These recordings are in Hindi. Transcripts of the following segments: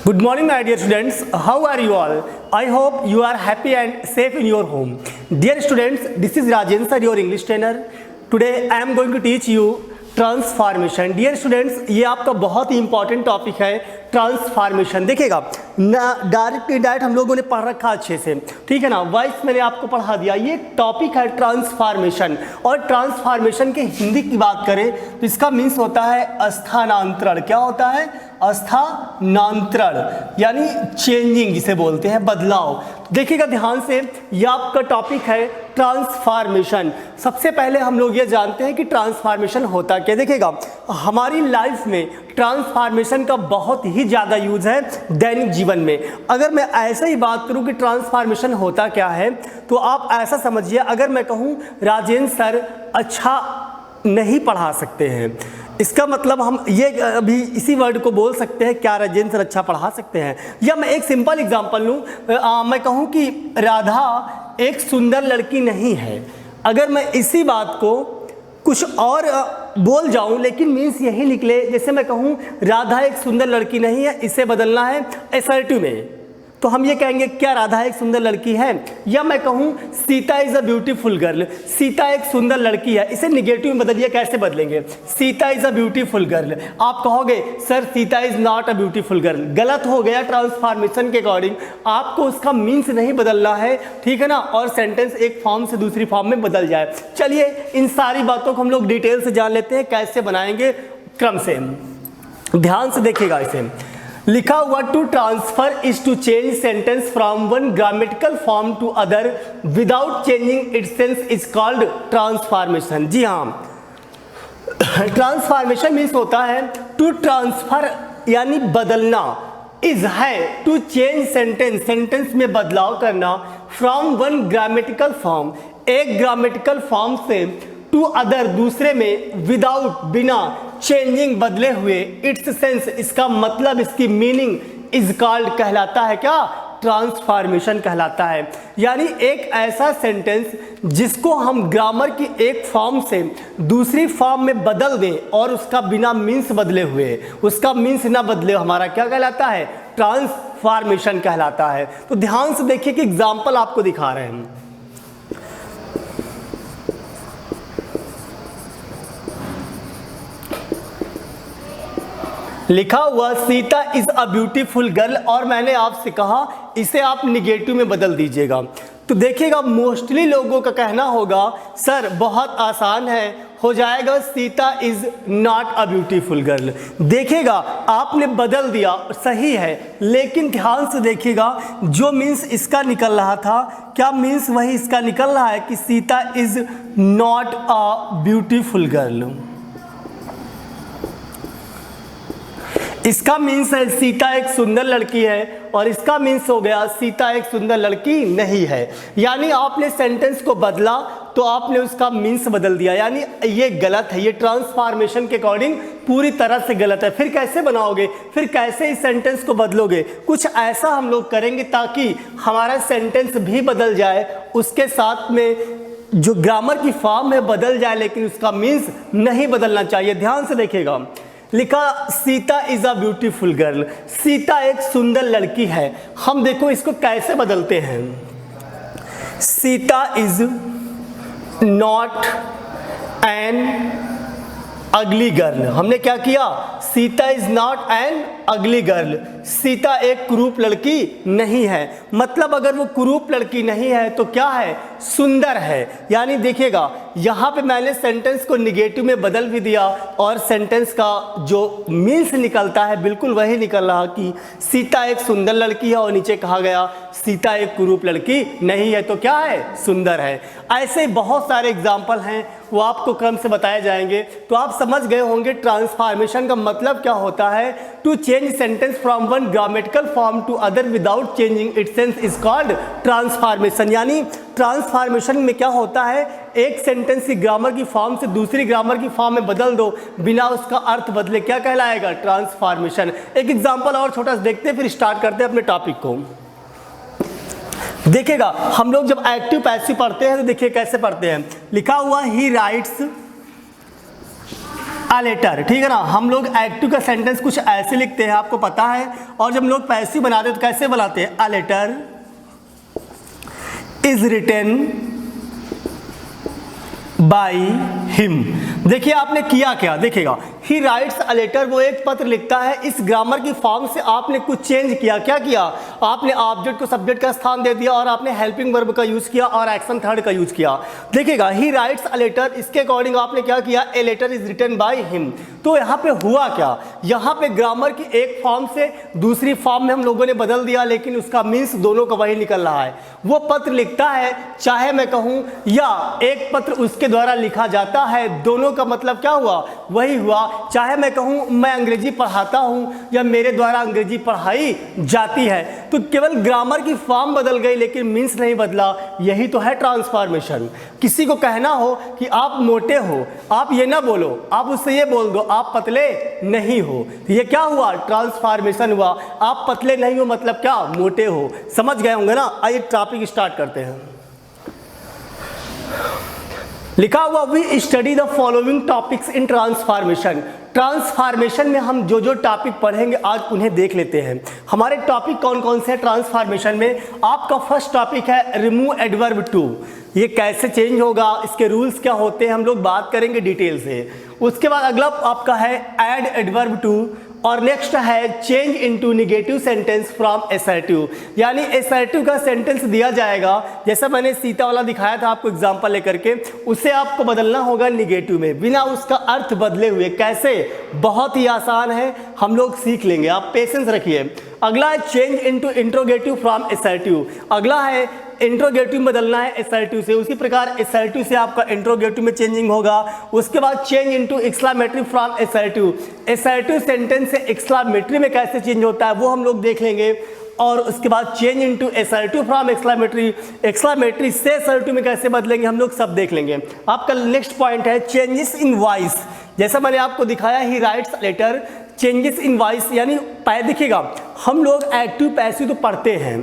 Good morning, my dear students. How are you all? I hope you are happy and safe in your home. Dear students, this is Rajen sir, your English trainer. Today I am going to teach you transformation. Dear students, ये आपका बहुत ही इंपॉर्टेंट टॉपिक है ट्रांसफॉर्मेशन. देखिएगा डायरेक्ट हम लोगों ने पढ़ रखा अच्छे से, ठीक है ना. वाइस मैंने आपको पढ़ा दिया. ये टॉपिक है ट्रांसफॉर्मेशन. और ट्रांसफॉर्मेशन के हिंदी की बात करें तो इसका मीन्स होता है स्थानांतरण. क्या होता है? स्थानांतरण यानी चेंजिंग, जिसे बोलते हैं बदलाव. देखिएगा ध्यान से, ये आपका टॉपिक है ट्रांसफॉर्मेशन. सबसे पहले हम लोग ये जानते हैं कि ट्रांसफॉर्मेशन होता क्या. देखिएगा हमारी लाइफ में ट्रांसफॉर्मेशन का बहुत ही ज़्यादा यूज है दैनिक जीवन में. अगर मैं ऐसे ही बात करूं कि ट्रांसफॉर्मेशन होता क्या है, तो आप ऐसा समझिए, अगर मैं कहूं राजेंद्र सर अच्छा नहीं पढ़ा सकते हैं, इसका मतलब हम ये अभी इसी वर्ड को बोल सकते हैं, क्या राजेंद्र सर अच्छा पढ़ा सकते हैं. या मैं एक सिंपल एग्जांपल लूँ, मैं कहूँ कि राधा एक सुंदर लड़की नहीं है. अगर मैं इसी बात को कुछ और बोल जाऊं लेकिन मीन्स यही निकले, जैसे मैं कहूं राधा एक सुंदर लड़की नहीं है, इसे बदलना है असर्टिव में, तो हम ये कहेंगे क्या राधा एक सुंदर लड़की है. या मैं कहूं Sita is a beautiful girl, Sita एक सुंदर लड़की है, इसे निगेटिव में बदलिए. कैसे बदलेंगे? Sita is a beautiful girl. आप कहोगे sir Sita is not a beautiful girl. गलत हो गया. ट्रांसफॉर्मेशन के अकॉर्डिंग आपको उसका मीन्स नहीं बदलना है, ठीक है ना, और सेंटेंस एक फॉर्म से दूसरी फॉर्म में बदल जाए. चलिए इन सारी बातों को हम लोग डिटेल से जान लेते हैं, कैसे बनाएंगे क्रम से. ध्यान से देखिएगा. इसे लिखा हुआ to transfer is to change sentence from one grammatical form to other without changing its sense is called transformation. जी हाँ, ट्रांसफॉर्मेशन मीन्स होता है टू ट्रांसफर यानी बदलना, इज है टू चेंज सेंटेंस, सेंटेंस में बदलाव करना, फ्रॉम वन ग्रामेटिकल फॉर्म, एक ग्रामेटिकल फॉर्म से, टू अदर दूसरे में, विदाउट बिना, चेंजिंग बदले हुए, इट्स सेंस इसका मतलब, इसकी मीनिंग, इज कॉल्ड कहलाता है क्या? ट्रांसफॉर्मेशन कहलाता है. यानी एक ऐसा सेंटेंस जिसको हम ग्रामर की एक फॉर्म से दूसरी फॉर्म में बदल दें और उसका बिना मीन्स बदले हुए, उसका मीन्स ना बदले, हमारा क्या कहलाता है? ट्रांसफॉर्मेशन कहलाता है. तो ध्यान से देखिए कि एग्जाम्पल आपको दिखा रहे हैं. लिखा हुआ Sita is a beautiful girl, और मैंने आपसे कहा इसे आप निगेटिव में बदल दीजिएगा. तो देखिएगा मोस्टली लोगों का कहना होगा सर बहुत आसान है, हो जाएगा Sita is not a beautiful girl. देखिएगा आपने बदल दिया, सही है, लेकिन ध्यान से देखिएगा जो मीन्स इसका निकल रहा था, क्या मीन्स वही इसका निकल रहा है कि Sita is not a beautiful girl. इसका मीन्स है सीता एक सुंदर लड़की है, और इसका मीन्स हो गया सीता एक सुंदर लड़की नहीं है. यानी आपने सेंटेंस को बदला तो आपने उसका मीन्स बदल दिया, यानी ये गलत है. ये ट्रांसफॉर्मेशन के अकॉर्डिंग पूरी तरह से गलत है. फिर कैसे बनाओगे? फिर कैसे इस सेंटेंस को बदलोगे? कुछ ऐसा हम लोग करेंगे ताकि हमारा सेंटेंस भी बदल जाए, उसके साथ में जो ग्रामर की फॉर्म है बदल जाए, लेकिन उसका मीन्स नहीं बदलना चाहिए. ध्यान से देखिएगा. लिखा Sita is a beautiful girl, Sita एक सुंदर लड़की है. हम देखो इसको कैसे बदलते हैं. सीता इज नॉट एन अगली गर्ल. हमने क्या किया? सीता इज नॉट एन अगली गर्ल. सीता एक कुरूप लड़की नहीं है. मतलब अगर वो कुरूप लड़की नहीं है तो क्या है? सुंदर है. यानी देखिएगा यहाँ पे मैंने सेंटेंस को निगेटिव में बदल भी दिया, और सेंटेंस का जो मीन्स निकलता है बिल्कुल वही निकल रहा कि सीता एक सुंदर लड़की है, और नीचे कहा गया सीता एक कुरूप लड़की नहीं है, तो क्या है? सुंदर है. ऐसे बहुत सारे एग्जाम्पल हैं, वो आपको क्रम से बताए जाएंगे. तो आप समझ गए होंगे ट्रांसफॉर्मेशन का मतलब क्या होता है. To change sentence from one grammatical form to other without changing its sense is called transformation. यानी ट्रांसफॉर्मेशन में क्या होता है, एक सेंटेंस की ग्रामर की फॉर्म से दूसरी ग्रामर की फॉर्म में बदल दो बिना उसका अर्थ बदले, क्या कहलाएगा? ट्रांसफॉर्मेशन. एक एग्जांपल और छोटा सा देखते हैं, फिर स्टार्ट करते हैं अपने टॉपिक को. देखिएगा हम लोग जब एक्टिव पैसिव पढ़ते हैं तो देखिए कैसे पढ़ते हैं. लिखा हुआ ही राइट्स अ लेटर, ठीक है ना। हम लोग एक्टिव का सेंटेंस कुछ ऐसे लिखते हैं, आपको पता है। और जब हम लोग पैसिव बनाते हैं तो कैसे बनाते हैं? A letter is written by him. देखिए आपने किया क्या, देखिएगा, ही राइट्स अ लेटर, वो एक पत्र लिखता है। इस ग्रामर की फॉर्म से आपने कुछ चेंज किया। क्या किया? आपने ऑब्जेक्ट को सब्जेक्ट का स्थान दे दिया और आपने हेल्पिंग वर्ब का यूज किया और एक्शन थर्ड का यूज किया। देखिएगा, ही राइट्स अ लेटर, इसके अकॉर्डिंग आपने क्या किया? A letter is written by him. तो यहाँ पे हुआ क्या? यहाँ पे ग्रामर की एक फॉर्म से दूसरी फॉर्म में हम लोगों ने बदल दिया, लेकिन उसका मीन्स दोनों का वही निकल रहा है। वो पत्र लिखता है, चाहे मैं कहूँ, या एक पत्र उसके द्वारा लिखा जाता है, दोनों का मतलब क्या हुआ? वही हुआ। चाहे मैं कहूँ मैं अंग्रेजी पढ़ाता हूँ या मेरे द्वारा अंग्रेजी पढ़ाई जाती है, तो केवल ग्रामर की फॉर्म बदल गई लेकिन मीन्स नहीं बदला। यही तो है ट्रांसफॉर्मेशन। किसी को कहना हो कि आप मोटे हो, आप ये ना बोलो, आप उससे ये बोल दो आप पतले नहीं हो। ये क्या हुआ? ट्रांसफॉर्मेशन हुआ। आप पतले नहीं हो मतलब क्या? मोटे हो। समझ गए होंगे ना। आइए टॉपिक स्टार्ट करते हैं। लिखा हुआ we study the following topics in transformation. Transformation में हम जो जो टॉपिक पढ़ेंगे आज उन्हें देख लेते हैं। हमारे टॉपिक कौन कौन से हैं ट्रांसफॉर्मेशन में? आपका फर्स्ट टॉपिक है रिमूव एडवर्ब टू। ये कैसे चेंज होगा, इसके रूल्स क्या होते हैं, हम लोग बात करेंगे डिटेल से। उसके बाद अगला आपका है ऐड एडवर्ब टू, और नेक्स्ट है change into negative sentence from assertive. यानी असर्टिव का सेंटेंस दिया जाएगा, जैसा मैंने सीता वाला दिखाया था आपको एग्जांपल लेकर के, उसे आपको बदलना होगा नेगेटिव में बिना उसका अर्थ बदले हुए। कैसे? बहुत ही आसान है, हम लोग सीख लेंगे, आप पेशेंस रखिए। अगला है change into interrogative from assertive. अगला है इंट्रोगेटिव बदलना है असर्टिव से, उसी प्रकार असर्टिव से आपका इंट्रोगेटिव में चेंजिंग होगा। उसके बाद change into exclamatory from assertive. Assertive sentence से एक्सक्लेमेटरी में कैसे चेंज होता है वो हम लोग देख लेंगे। और उसके बाद change into assertive from exclamatory, exclamatory से असर्टिव में कैसे बदलेंगे हम लोग सब देख लेंगे। आपका नेक्स्ट पॉइंट है चेंजेस इन वॉइस। जैसा मैंने आपको दिखाया he writes letter, changes in voice यानी देखिएगा, हम लोग एक्टिव पैसिव तो पढ़ते हैं,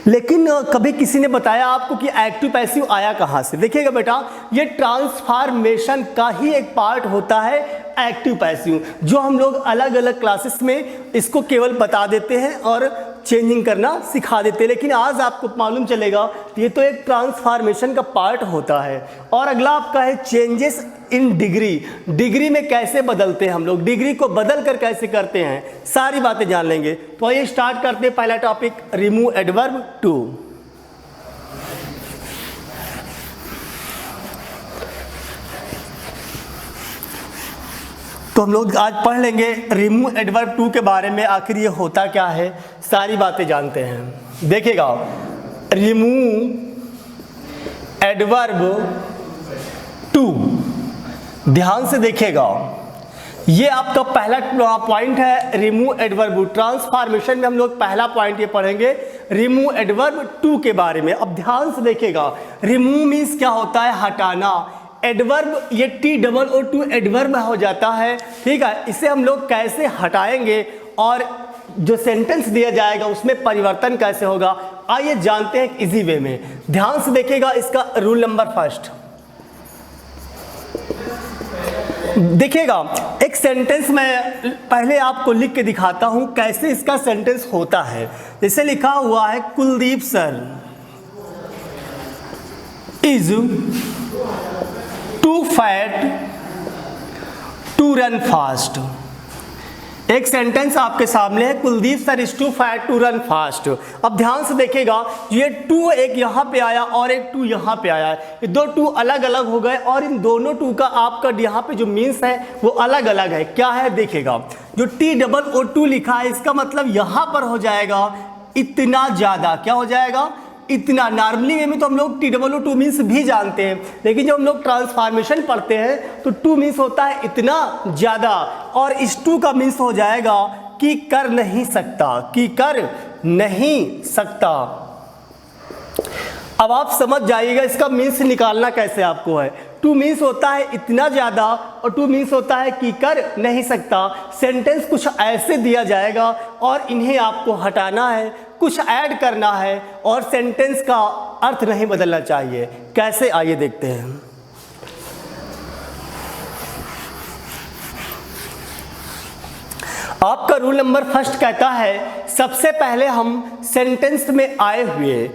लेकिन कभी किसी ने बताया आपको कि एक्टिव पैसिव आया कहाँ से? देखिएगा बेटा, ये ट्रांसफॉर्मेशन का ही एक पार्ट होता है एक्टिव पैसिव, जो हम लोग अलग अलग क्लासेस में इसको केवल बता देते हैं और चेंजिंग करना सिखा देते हैं। लेकिन आज आपको मालूम चलेगा ये तो एक ट्रांसफॉर्मेशन का पार्ट होता है। और अगला आपका है चेंजेस इन डिग्री। डिग्री में कैसे बदलते हैं हम लोग, डिग्री को बदल कर कैसे करते हैं, सारी बातें जान लेंगे। तो आइए स्टार्ट करते हैं। पहला टॉपिक रिमूव एडवर्ब टू। तो हम लोग आज पढ़ लेंगे रिमूव एडवर्ब टू के बारे में, आखिर ये होता क्या है, सारी बातें जानते हैं। देखिएगा, रिमूव एडवर्ब टू, ध्यान से देखिएगा, ये आपका पहला पॉइंट है रिमूव एडवर्ब। ट्रांसफॉर्मेशन में हम लोग पहला पॉइंट ये पढ़ेंगे रिमूव एडवर्ब टू के बारे में। अब ध्यान से देखिएगा, रिमूव मीन्स क्या होता है? हटाना। एडवर्ब ये TOO एडवर्ब हो जाता है, ठीक है। इसे हम लोग कैसे हटाएंगे और जो सेंटेंस दिया जाएगा उसमें परिवर्तन कैसे होगा, आइए जानते हैं इजी वे में। ध्यान से देखिएगा, इसका रूल नंबर फर्स्ट देखिएगा, एक सेंटेंस मैं पहले आपको लिख के दिखाता हूं कैसे इसका सेंटेंस होता है। जैसे लिखा हुआ है Kuldeep sir is too fat to run fast. एक सेंटेंस आपके सामने है, Kuldeep sir is too fat to run fast. अब ध्यान से देखिएगा, ये टू एक यहाँ पे आया और एक टू यहाँ पे आया है, ये दो टू अलग अलग हो गए और इन दोनों टू का आपका यहाँ पे जो मीन्स है वो अलग अलग है। क्या है? देखिएगा, जो TOO लिखा है इसका मतलब यहाँ पर हो जाएगा इतना ज़्यादा। क्या हो जाएगा? इतना। नॉर्मली वे में तो हम लोग TOO मीन्स भी जानते हैं, लेकिन जब हम लोग ट्रांसफॉर्मेशन पढ़ते हैं तो टू मीन्स होता है इतना ज़्यादा, और इस टू का मीन्स हो जाएगा कि कर नहीं सकता, कि कर नहीं सकता। अब आप समझ जाइएगा इसका मीन्स निकालना कैसे आपको है। टू मीन्स होता है इतना ज़्यादा और टू मीन्स होता है कि कर नहीं सकता। सेंटेंस कुछ ऐसे दिया जाएगा और इन्हें आपको हटाना है, कुछ ऐड करना है और सेंटेंस का अर्थ नहीं बदलना चाहिए। कैसे? आइए देखते हैं। आपका रूल नंबर फर्स्ट कहता है सबसे पहले हम सेंटेंस में आए हुए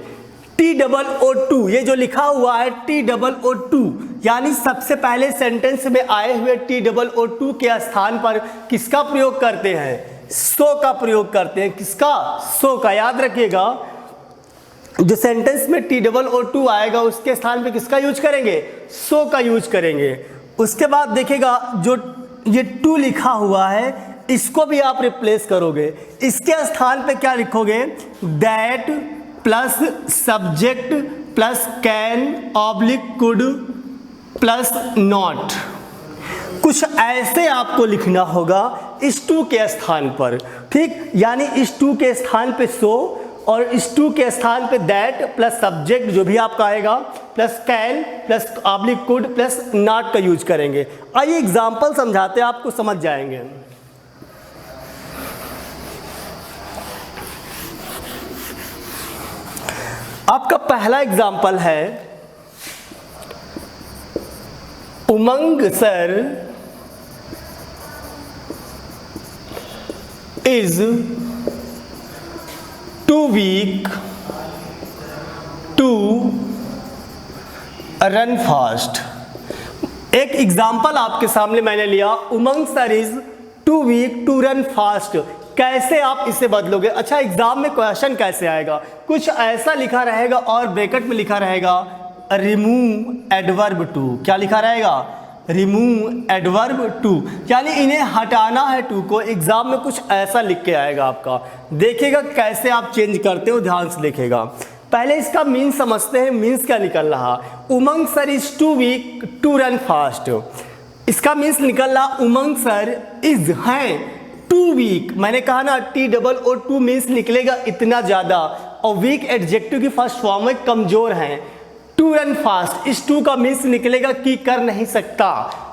TOO, ये जो लिखा हुआ है TOO, यानी सबसे पहले सेंटेंस में आए हुए TOO के स्थान पर किसका प्रयोग करते हैं? सो का प्रयोग करते हैं। किसका? सो का। याद रखिएगा, जो सेंटेंस में TOO आएगा उसके स्थान पे किसका यूज करेंगे? सो का यूज करेंगे। उसके बाद देखिएगा जो ये टू लिखा हुआ है इसको भी आप रिप्लेस करोगे। इसके स्थान पे क्या लिखोगे? That plus subject plus can oblique could plus not, कुछ ऐसे आपको लिखना होगा इस टू के स्थान पर। ठीक, यानी इस टू के स्थान पे सो और इस टू के स्थान पे दैट प्लस सब्जेक्ट जो भी आपका आएगा plus can plus oblique could plus not का यूज करेंगे। आइए एग्जांपल समझाते हैं, आपको समझ जाएंगे। आपका पहला एग्जांपल है, Umang sir is too weak to run fast. एक एग्जाम्पल आपके सामने मैंने लिया, Umang sir is too weak to run fast. कैसे आप इसे बदलोगे? अच्छा, एग्जाम में क्वेश्चन कैसे आएगा? कुछ ऐसा लिखा रहेगा और ब्रैकेट में लिखा रहेगा रिमूव एडवर्ब टू। क्या लिखा रहेगा? रिमूव एडवर्ब टू, यानी इन्हें हटाना है टू को। एग्जाम में कुछ ऐसा लिख के आएगा आपका। देखिएगा कैसे आप चेंज करते हो, ध्यान से देखिएगा। पहले इसका मीन्स समझते हैं, मीन्स क्या निकल रहा। Umang sir is too weak to run fast, इसका मीन्स निकल रहा उमंग सर इज है टू वीक। मैंने कहा ना TOO मीन्स निकलेगा इतना ज़्यादा, और वीक एडजेक्टिव की फर्स्ट फॉर्म में कमजोर हैं। टू रन फास्ट, इस टू का मीन्स निकलेगा कि कर नहीं सकता,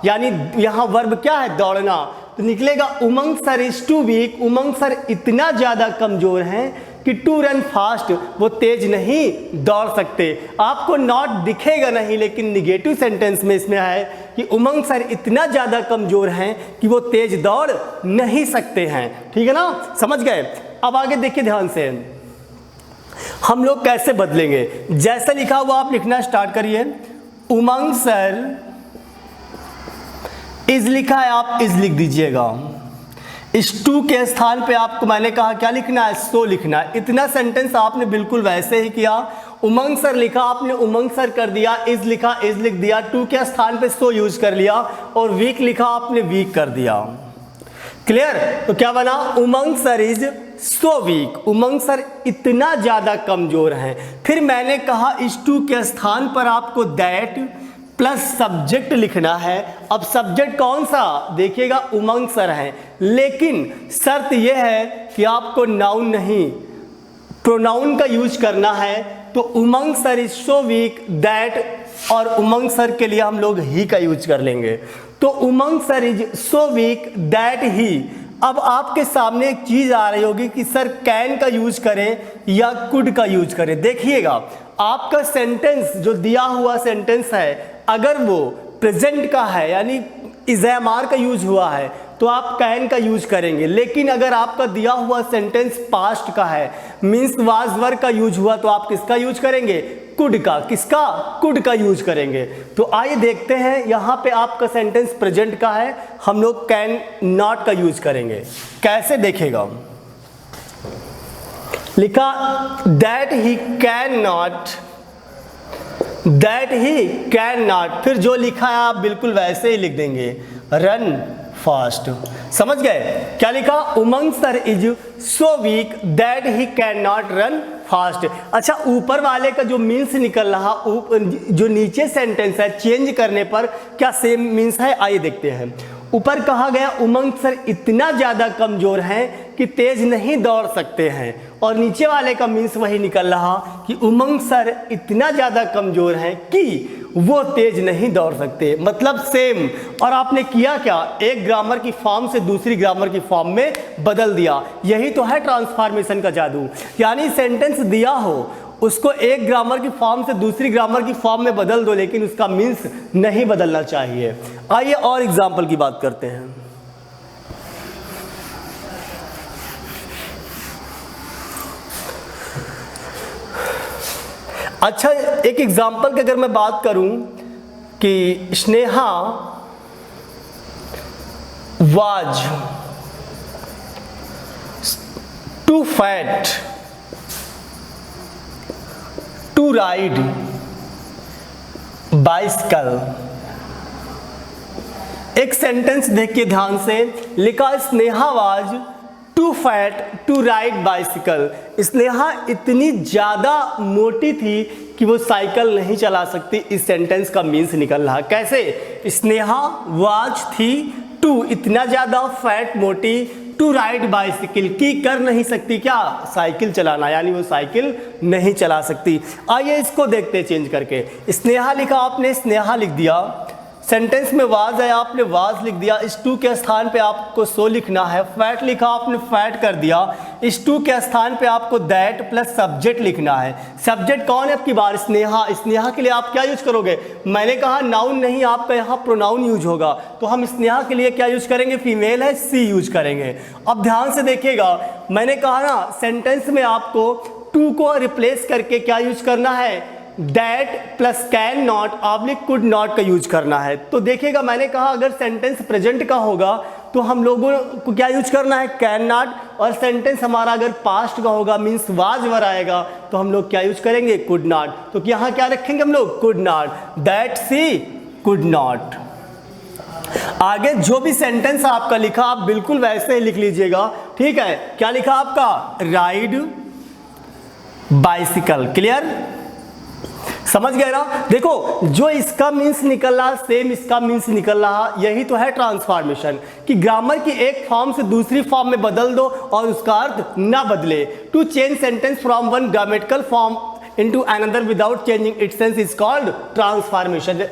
यानी यहाँ वर्ब क्या है? दौड़ना। तो निकलेगा Umang sir is too weak, Umang sir इतना ज़्यादा कमजोर हैं कि टू रन फास्ट, वो तेज नहीं दौड़ सकते। आपको नॉट दिखेगा नहीं, लेकिन निगेटिव सेंटेंस में इसमें है कि उमंग सर इतना ज़्यादा कमजोर हैं कि वो तेज दौड़ नहीं सकते हैं। ठीक है ना, समझ गए? अब आगे देखिए ध्यान से, हम लोग कैसे बदलेंगे। जैसे लिखा हुआ आप लिखना स्टार्ट करिए। उमंग सर इज लिखा है, आप इज लिख दीजिएगा। इस टू के स्थान पे आपको मैंने कहा क्या लिखना है? सो लिखना है। इतना सेंटेंस आपने बिल्कुल वैसे ही किया। उमंग सर लिखा, आपने उमंग सर कर दिया। इज लिखा, इज लिख दिया। टू के स्थान पे सो यूज कर लिया। और वीक लिखा, आपने वीक कर दिया। क्लियर? तो क्या बना? Umang sir is so weak, Umang sir इतना ज्यादा कमजोर हैं। फिर मैंने कहा इस टू के स्थान पर आपको दैट प्लस सब्जेक्ट लिखना है। अब सब्जेक्ट कौन सा? देखिएगा उमंग सर है, लेकिन शर्त यह है कि आपको नाउन नहीं प्रोनाउन का यूज करना है। तो Umang sir is so weak that, और उमंग सर के लिए हम लोग ही का यूज कर लेंगे। तो Umang sir is so weak that he. अब आपके सामने एक चीज आ रही होगी कि सर कैन का यूज करें या कुड का यूज करें। देखिएगा आपका सेंटेंस जो दिया हुआ सेंटेंस है, अगर वो प्रेजेंट का है यानी इज़-ए-आर का यूज हुआ है तो आप कैन का यूज करेंगे। लेकिन अगर आपका दिया हुआ सेंटेंस पास्ट का है, मीन्स वाज वर का यूज हुआ, तो आप किसका यूज करेंगे? कुड का। किसका? कुड का यूज करेंगे। तो आइए देखते हैं, यहाँ पे आपका सेंटेंस प्रेजेंट का है, हम लोग कैन नॉट का यूज करेंगे। कैसे देखेगा? लिखा that he can not, that he can not, फिर जो लिखा है आप बिल्कुल वैसे ही लिख देंगे, रन फास्ट। समझ गए? क्या लिखा? Umang sir is so weak that he can not run fast. अच्छा, ऊपर वाले का जो मीन्स निकल रहा, जो नीचे सेंटेंस है, चेंज करने पर क्या सेम मीन्स है? आइए देखते हैं। ऊपर कहा गया उमंग सर इतना ज़्यादा कमज़ोर हैं कि तेज नहीं दौड़ सकते हैं, और नीचे वाले का मीन्स वही निकल रहा कि उमंग सर इतना ज़्यादा कमज़ोर हैं कि वो तेज नहीं दौड़ सकते, मतलब सेम। और आपने किया क्या? एक ग्रामर की फॉर्म से दूसरी ग्रामर की फॉर्म में बदल दिया। यही तो है ट्रांसफॉर्मेशन का जादू। यानी सेंटेंस दिया हो, उसको एक ग्रामर की फॉर्म से दूसरी ग्रामर की फॉर्म में बदल दो, लेकिन उसका मीन्स नहीं बदलना चाहिए। आइए और एग्जाम्पल की बात करते हैं। अच्छा, एक एग्जाम्पल की अगर मैं बात करूं कि Sneha was too fat to ride bicycle. एक सेंटेंस देख के ध्यान से लिखा, Sneha was too fat to ride bicycle. Sneha इतनी ज़्यादा मोटी थी कि वो साइकिल नहीं चला सकती। इस सेंटेंस का मीन्स निकल रहा कैसे, स्नेहा वाज थी टू इतना ज़्यादा फैट मोटी टू राइड बाइसिकल की कर नहीं सकती क्या, साइकिल चलाना, यानी वो साइकिल नहीं चला सकती। आइए इसको देखते चेंज करके। स्नेहा लिखा आपने स्नेहा लिख दिया, सेंटेंस में वाज है आपने वाज लिख दिया, इस टू के स्थान पे आपको सो लिखना है। फैट लिखा आपने फैट कर दिया, इस टू के स्थान पे आपको दैट प्लस सब्जेक्ट लिखना है। सब्जेक्ट कौन है आपकी बार, स्नेहा। स्नेहा के लिए आप क्या यूज करोगे, मैंने कहा नाउन नहीं, आपका यहाँ प्रोनाउन यूज होगा, तो हम स्नेहा के लिए क्या यूज करेंगे, फीमेल है, सी यूज करेंगे। अब ध्यान से देखिएगा, मैंने कहा ना सेंटेंस में आपको टू को रिप्लेस करके क्या यूज करना है, that plus can not oblique could not का यूज करना है। तो देखिएगा मैंने कहा अगर सेंटेंस प्रेजेंट का होगा तो हम लोगों को क्या यूज करना है, कैन नॉट, और सेंटेंस हमारा अगर पास्ट का होगा मीन्स वाज वर आएगा तो हम लोग क्या यूज करेंगे, कुड नॉट। तो यहाँ क्या रखेंगे हम लोग, could not, that she could not. आगे जो भी सेंटेंस आपका लिखा आप बिल्कुल वैसे ही लिख लीजिएगा, ठीक है। क्या लिखा आपका, राइड बाइसिकल, क्लियर, समझ गए ना। देखो जो इसका मीन्स निकल रहा सेम इसका मीन्स निकल रहा, यही तो है ट्रांसफॉर्मेशन, कि ग्रामर की एक फॉर्म से दूसरी फॉर्म में बदल दो और उसका अर्थ ना बदले। To change sentence from one grammatical form into another without changing its sense is called transformation.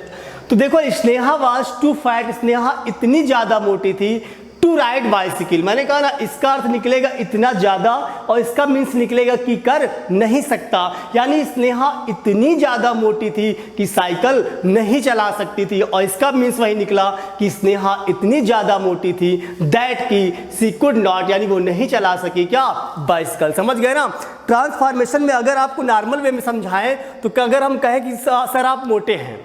तो देखो Sneha was too fat, Sneha इतनी ज्यादा मोटी थी, टू राइड बाइसिकल, मैंने कहा ना इसका अर्थ निकलेगा इतना ज्यादा और इसका मीन्स निकलेगा कि कर नहीं सकता, यानी स्नेहा इतनी ज्यादा मोटी थी कि साइकिल नहीं चला सकती थी, और इसका मीन्स वही निकला कि स्नेहा इतनी ज्यादा मोटी थी दैट की सी कुड नॉट, यानी वो नहीं चला सकी क्या, बाइसिकल। समझ गए ना। ट्रांसफॉर्मेशन में अगर आपको नॉर्मल वे में समझाएं तो अगर हम कहें कि सर आप मोटे हैं,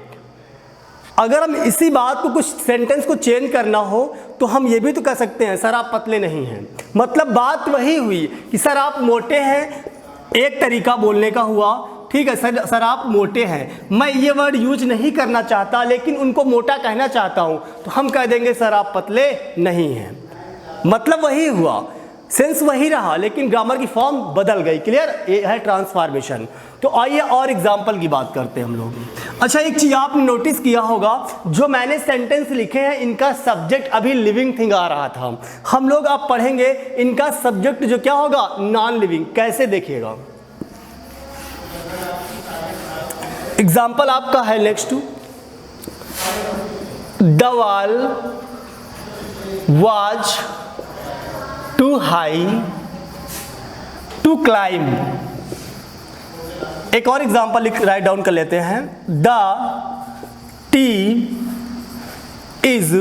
अगर हम इसी बात को कुछ सेंटेंस को चेंज करना हो तो हम ये भी तो कह सकते हैं सर आप पतले नहीं हैं। मतलब बात वही हुई कि सर आप मोटे हैं, एक तरीका बोलने का हुआ, ठीक है सर आप मोटे हैं, मैं ये वर्ड यूज नहीं करना चाहता लेकिन उनको मोटा कहना चाहता हूँ, तो हम कह देंगे सर आप पतले नहीं हैं। मतलब वही हुआ, सेंस वही रहा लेकिन ग्रामर की फॉर्म बदल गई, क्लियर, ये है ट्रांसफॉर्मेशन। तो आइए और एग्जाम्पल की बात करते हैं हम लोग। अच्छा एक चीज आपने नोटिस किया होगा, जो मैंने सेंटेंस लिखे हैं इनका सब्जेक्ट अभी लिविंग थिंग आ रहा था, हम लोग अब पढ़ेंगे इनका सब्जेक्ट जो क्या होगा, नॉन लिविंग। कैसे देखिएगा, एग्जाम्पल आपका है next two, the wall was too high to climb. एक और एग्जाम्पल राइट डाउन कर लेते हैं, the tea is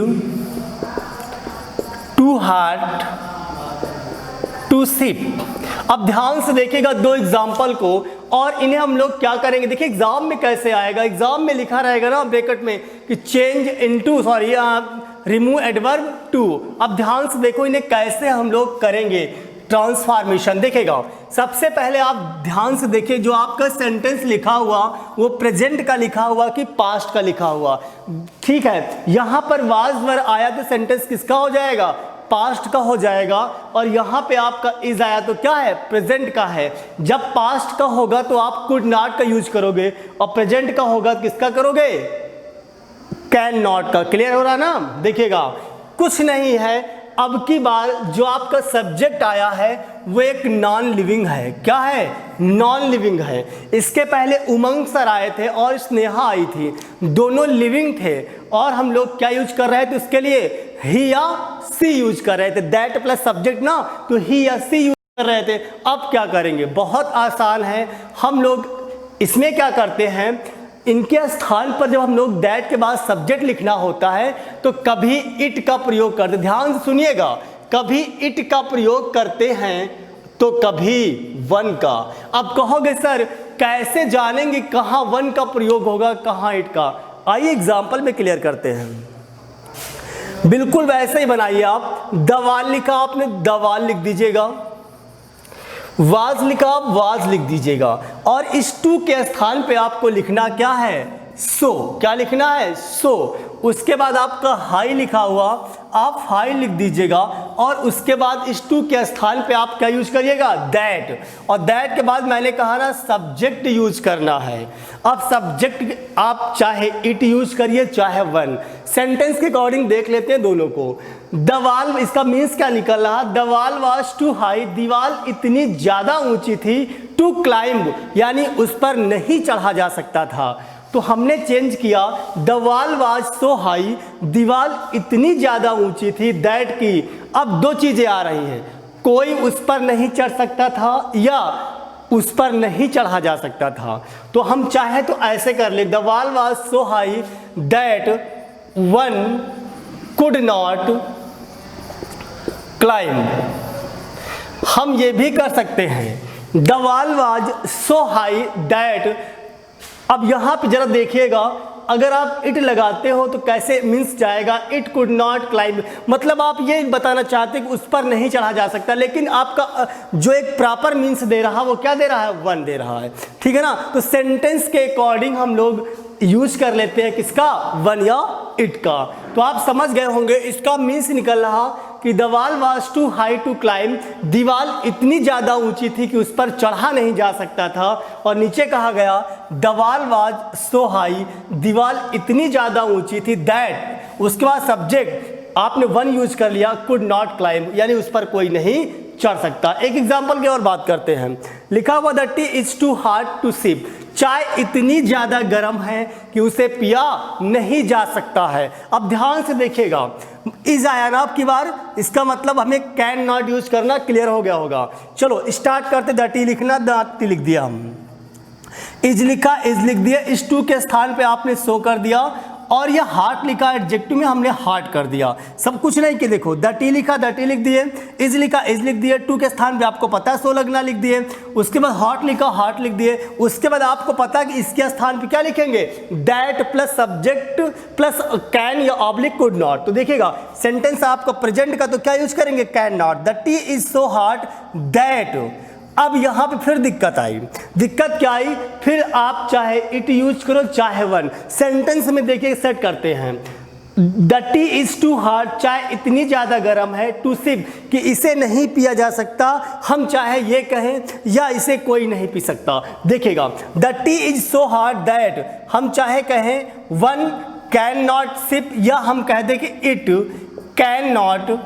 too hard to sip. अब ध्यान से देखिएगा दो एग्जाम्पल को, और इन्हें हम लोग क्या करेंगे, देखिए एग्जाम में कैसे आएगा, एग्जाम में लिखा रहेगा ना ब्रैकेट में कि change into, sorry remove adverb too. अब ध्यान से देखो इन्हें कैसे हम लोग करेंगे ट्रांसफॉर्मेशन। देखेगा सबसे पहले आप ध्यान से देखिए, जो आपका सेंटेंस लिखा हुआ वो प्रेजेंट का लिखा हुआ कि पास्ट का लिखा हुआ, ठीक है। यहाँ पर वाज वर आया तो सेंटेंस किसका हो जाएगा, पास्ट का हो जाएगा, और यहाँ पे आपका इज आया तो क्या है, प्रेजेंट का है। जब पास्ट का होगा तो आप कुड नॉट का यूज करोगे, और प्रेजेंट का होगा किसका करोगे, कैन नॉट का। क्लियर हो रहा ना। देखिएगा कुछ नहीं है, अब की बार जो आपका सब्जेक्ट आया है वो एक नॉन लिविंग है। क्या है, नॉन लिविंग है। इसके पहले उमंग सर आए थे और स्नेहा आई थी, दोनों लिविंग थे, और हम लोग क्या यूज कर रहे थे उसके लिए, ही या सी यूज कर रहे थे, दैट प्लस सब्जेक्ट ना, तो ही या सी यूज कर रहे थे। अब क्या करेंगे, बहुत आसान है, हम लोग इसमें क्या करते हैं, इनके स्थान पर जब हम लोग दैट के बाद सब्जेक्ट लिखना होता है तो कभी इट का प्रयोग करते, ध्यान से सुनिएगा, कभी इट का प्रयोग करते हैं तो कभी वन का। अब कहोगे सर कैसे जानेंगे कहाँ वन का प्रयोग होगा, कहाँ इट का? आइए एग्जाम्पल में क्लियर करते हैं। बिल्कुल वैसे ही बनाइए आप। दवाल लिखा आपने, दवाल लिख दीजिएगा। वाज लिखा आप, वाज लिख दीजिएगा। और इस टू के स्थान पे आपको लिखना क्या है? सो। क्या लिखना है? सो। उसके बाद आपका हाई लिखा हुआ, आप हाई लिख दीजिएगा। और उसके बाद इस टू के स्थान पे आप क्या यूज करिएगा? दैट। और दैट के बाद मैंने कहा ना सब्जेक्ट यूज करना है। अब सब्जेक्ट आप चाहे इट यूज करिए चाहे वन। सेंटेंस के अकॉर्डिंग देख लेते हैं दोनों को। दवाल, इसका मीन्स क्या निकल रहा? दवाल वाज टू हाई, दीवार इतनी ज्यादा ऊंची थी। टू क्लाइंब यानी उस पर नहीं चढ़ा जा सकता था। तो हमने चेंज किया, the wall was so high, दीवार इतनी ज्यादा ऊंची थी, दैट की। अब दो चीजें आ रही हैं, कोई उस पर नहीं चढ़ सकता था या उस पर नहीं चढ़ा जा सकता था। तो हम चाहे तो ऐसे कर ले, the wall was so high that one could not climb. हम ये भी कर सकते हैं, the wall was so high that. अब यहाँ पे जरा देखिएगा, अगर आप इट लगाते हो तो कैसे मीन्स जाएगा? इट कुड नॉट क्लाइंब, मतलब आप ये बताना चाहते हैं कि उस पर नहीं चढ़ा जा सकता, लेकिन आपका जो एक प्रॉपर मीन्स दे रहा है वो क्या दे रहा है? वन दे रहा है। ठीक है ना? तो सेंटेंस के अकॉर्डिंग हम लोग यूज कर लेते हैं किसका? वन या इट का। तो आप समझ गए होंगे, इसका मीन्स निकल रहा कि the wall was too high to climb, दीवार इतनी ज़्यादा ऊंची थी कि उस पर चढ़ा नहीं जा सकता था। और नीचे कहा गया the wall was so high, दीवार इतनी ज़्यादा ऊंची थी दैट, उसके बाद सब्जेक्ट आपने वन यूज कर लिया, कुड नॉट क्लाइंब यानी उस पर कोई नहीं चढ़ सकता। एक एग्जाम्पल की और बात करते हैं। लिखा हुआ the tea is too hard to sip, चाय इतनी ज्यादा गर्म है कि उसे पिया नहीं जा सकता है। अब ध्यान से देखिएगा, इज आया ना आपकी बार, इसका मतलब हमें कैन नॉट यूज करना क्लियर हो गया होगा। चलो स्टार्ट करते, द टी लिखना, द टी लिख दिया हम, इज लिखा, इज लिख दिया, इस टू के स्थान पे आपने सो कर दिया। और यह हार्ट लिखा, एडजेक्टिव में हमने हार्ट कर दिया। सब कुछ नहीं कि देखो, द टी लिखा, द टी लिख दिए, इज लिखा, इज लिख दिए, टू के स्थान पे आपको पता है सो लगना लिख दिए। उसके बाद हार्ट लिखा, हार्ट लिख दिए। उसके बाद आपको पता है कि इसके स्थान पे क्या लिखेंगे? That plus subject plus can या ऑब्लिक कुड नॉट। तो देखिएगा सेंटेंस आपका प्रेजेंट का तो क्या यूज करेंगे? Can not. The tea is so heart that. अब यहाँ पे फिर दिक्कत आई। दिक्कत क्या आई? फिर आप चाहे इट यूज करो चाहे वन। सेंटेंस में देखिए सेट करते हैं, the tea is too hard, चाय इतनी ज्यादा गर्म है, टू सिप कि इसे नहीं पिया जा सकता। हम चाहे ये कहें या इसे कोई नहीं पी सकता। देखिएगा the tea is so hard that, हम चाहे कहें वन कैन नॉट सिप या हम कह दें कि इट कैन नॉट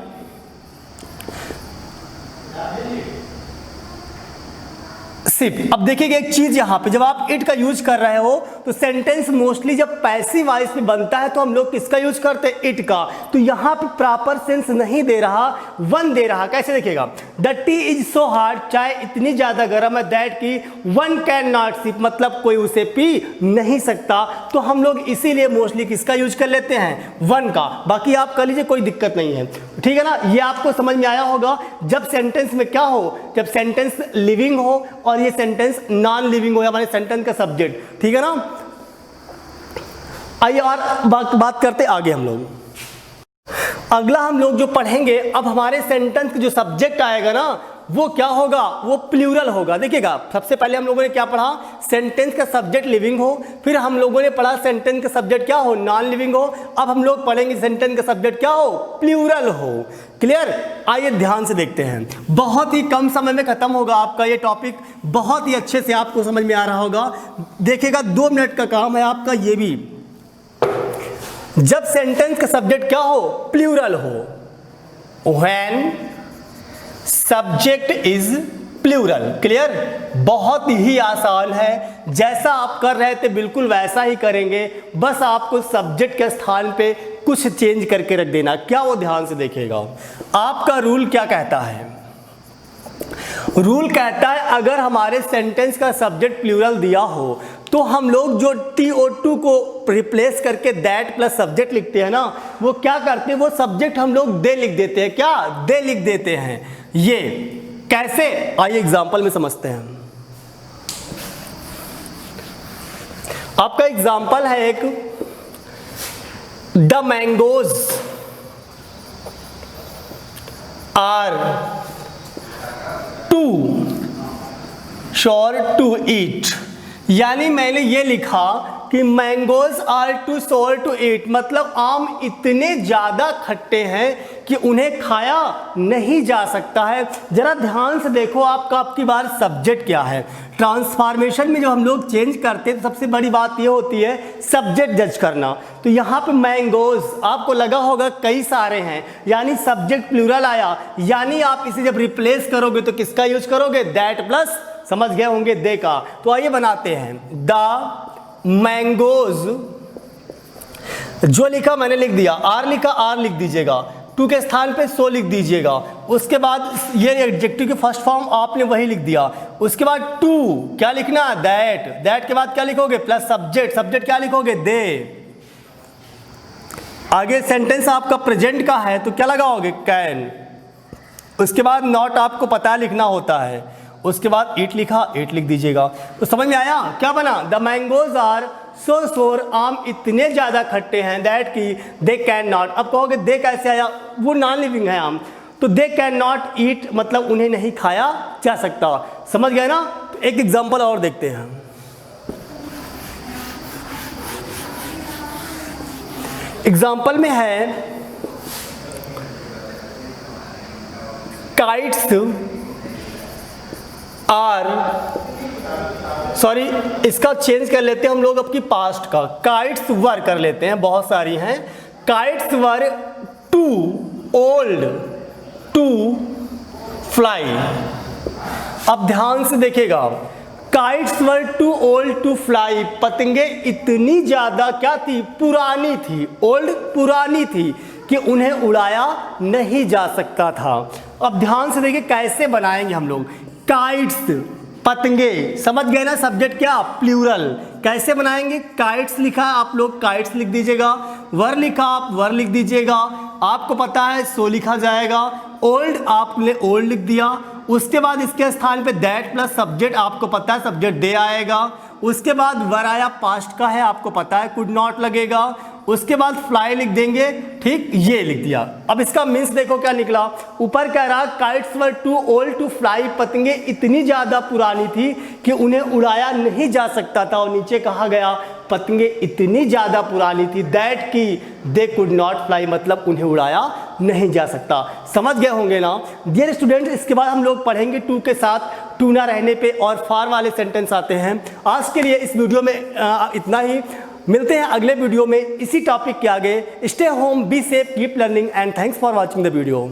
सिप। अब देखिएगा एक चीज यहाँ पे, जब आप इट का यूज कर रहे हो तो सेंटेंस मोस्टली जब पैसिव वॉइस में बनता है तो हम लोग किसका यूज करते हैं? इट का। तो यहाँ पे प्रॉपर सेंस नहीं दे रहा, वन दे रहा। कैसे देखिएगा, the tea is so hard, चाय इतनी ज्यादा गर्म है दैट की वन कैन नॉट सिप, मतलब कोई उसे पी नहीं सकता। तो हम लोग इसीलिए मोस्टली किसका यूज कर लेते हैं? वन का। बाकी आप कर लीजिए, कोई दिक्कत नहीं है। ठीक है ना? ये आपको समझ में आया होगा। जब सेंटेंस में क्या हो, जब सेंटेंस लिविंग हो और ये सेंटेंस नॉन लिविंग हो, हमारे सेंटेंस का सब्जेक्ट। ठीक है ना? आइए और बात करते आगे हम लोग। अगला हम लोग जो पढ़ेंगे, अब हमारे सेंटेंस का जो सब्जेक्ट आएगा ना वो क्या होगा? वो प्लूरल होगा। देखिएगा सबसे पहले हम लोगों ने क्या पढ़ा? सेंटेंस का सब्जेक्ट लिविंग हो। फिर हम लोगों ने पढ़ा सेंटेंस का सब्जेक्ट क्या हो? नॉन लिविंग हो। अब हम लोग पढ़ेंगे सेंटेंस का सब्जेक्ट क्या हो? प्लूरल हो। क्लियर? आइए ध्यान से देखते हैं। बहुत ही कम समय में खत्म होगा आपका ये टॉपिक, बहुत ही अच्छे से आपको समझ में आ रहा होगा। देखिएगा 2 मिनट का काम है आपका ये भी। जब सेंटेंस का सब्जेक्ट क्या हो? प्लूरल हो, when subject is plural. Clear? बहुत ही आसान है, जैसा आप कर रहे थे बिल्कुल वैसा ही करेंगे, बस आपको सब्जेक्ट के स्थान पे कुछ चेंज करके रख देना। क्या? वो ध्यान से देखिएगा। आपका रूल क्या कहता है? रूल कहता है अगर हमारे सेंटेंस का सब्जेक्ट प्लूरल दिया हो तो हम लोग जो TO2 को रिप्लेस करके दैट प्लस सब्जेक्ट लिखते हैं ना, वो क्या करते हैं? वो सब्जेक्ट हम लोग दे लिख देते हैं। क्या? दे लिख देते हैं। ये कैसे? आइए एग्जांपल में समझते हैं। आपका एग्जाम्पल है एक, the mangoes are too sure to eat, यानी मैंने ये लिखा कि mangoes are too sure to eat, मतलब आम इतने ज़्यादा खट्टे हैं कि उन्हें खाया नहीं जा सकता है। जरा ध्यान से देखो आपकी बार सब्जेक्ट क्या है। ट्रांसफॉर्मेशन में जब हम लोग चेंज करते हैं तो सबसे बड़ी बात ये होती है सब्जेक्ट जज करना। तो यहाँ पे मैंगोज आपको लगा होगा कई सारे हैं, यानी सब्जेक्ट प्लूरल आया, यानी आप इसे जब रिप्लेस करोगे तो किसका यूज करोगे, दैट प्लस, समझ गए होंगे, दे का। तो आइए बनाते हैं, द मैंगोज, जो लिखा मैंने लिख दिया, आर लिखा आर लिख दीजिएगा, टू के स्थान पे सो लिख दीजिएगा, उसके बाद ये एडजेक्टिव की फर्स्ट फॉर्म आपने वही लिख दिया, उसके बाद टू क्या लिखना, दैट, दैट के बाद क्या लिखोगे, प्लस सब्जेक्ट, सब्जेक्ट क्या लिखोगे, दे। आगे सेंटेंस आपका प्रेजेंट का है तो क्या लगाओगे, कैन, उसके बाद नॉट आपको पता लिखना होता है, उसके बाद ईट लिखा, ईट लिख दीजिएगा। तो समझ में आया क्या बना, द मैंगोज आर सो सोर, आम इतने ज़्यादा खट्टे हैं, दैट की दे कैन नॉट। अब कहोगे दे कैसे आया, वो नॉन लिविंग है आम, तो दे कैन नॉट ईट मतलब उन्हें नहीं खाया जा सकता। समझ गए ना। तो एक एग्जांपल और देखते हैं। एग्जांपल में है काइट्स आर, सॉरी इसका चेंज कर लेते हैं हम लोग अपनी पास्ट का, काइट्स वर कर लेते हैं, बहुत सारी हैं। Kites were too old to fly. अब ध्यान से देखिएगा, kites were too old to fly, पतंगे इतनी ज्यादा क्या थी, पुरानी थी, ओल्ड पुरानी थी कि उन्हें उड़ाया नहीं जा सकता था। अब ध्यान से देखिए कैसे बनाएंगे हम लोग, काइट्स पतंगे, समझ गए ना, सब्जेक्ट क्या, प्लूरल। कैसे बनाएंगे, काइट्स लिखा आप लोग काइट्स लिख दीजिएगा, वर लिखा आप वर लिख दीजिएगा, आपको पता है सो लिखा जाएगा, ओल्ड आपने ओल्ड लिख दिया, उसके बाद इसके स्थान पे दैट प्लस सब्जेक्ट, आपको पता है सब्जेक्ट दे आएगा, उसके बाद वर आया पास्ट का है, आपको पता है कुड नॉट लगेगा, उसके बाद फ्लाई लिख देंगे, ठीक, ये लिख दिया। अब इसका मीन्स देखो क्या निकला, ऊपर कह रहा kites were too old to fly, पतंगे इतनी ज्यादा पुरानी थी कि उन्हें उड़ाया नहीं जा सकता था, और नीचे कहा गया पतंगे इतनी ज्यादा पुरानी थी दैट की दे कुड नॉट फ्लाई, मतलब उन्हें उड़ाया नहीं जा सकता। समझ गए होंगे ना डियर स्टूडेंट्स। इसके बाद हम लोग पढ़ेंगे टू के साथ टू ना रहने पे और फार वाले सेंटेंस आते हैं। आज के लिए इस वीडियो में इतना ही, मिलते हैं अगले वीडियो में इसी टॉपिक के आगे। Stay home, be safe, keep learning and thanks for watching the video.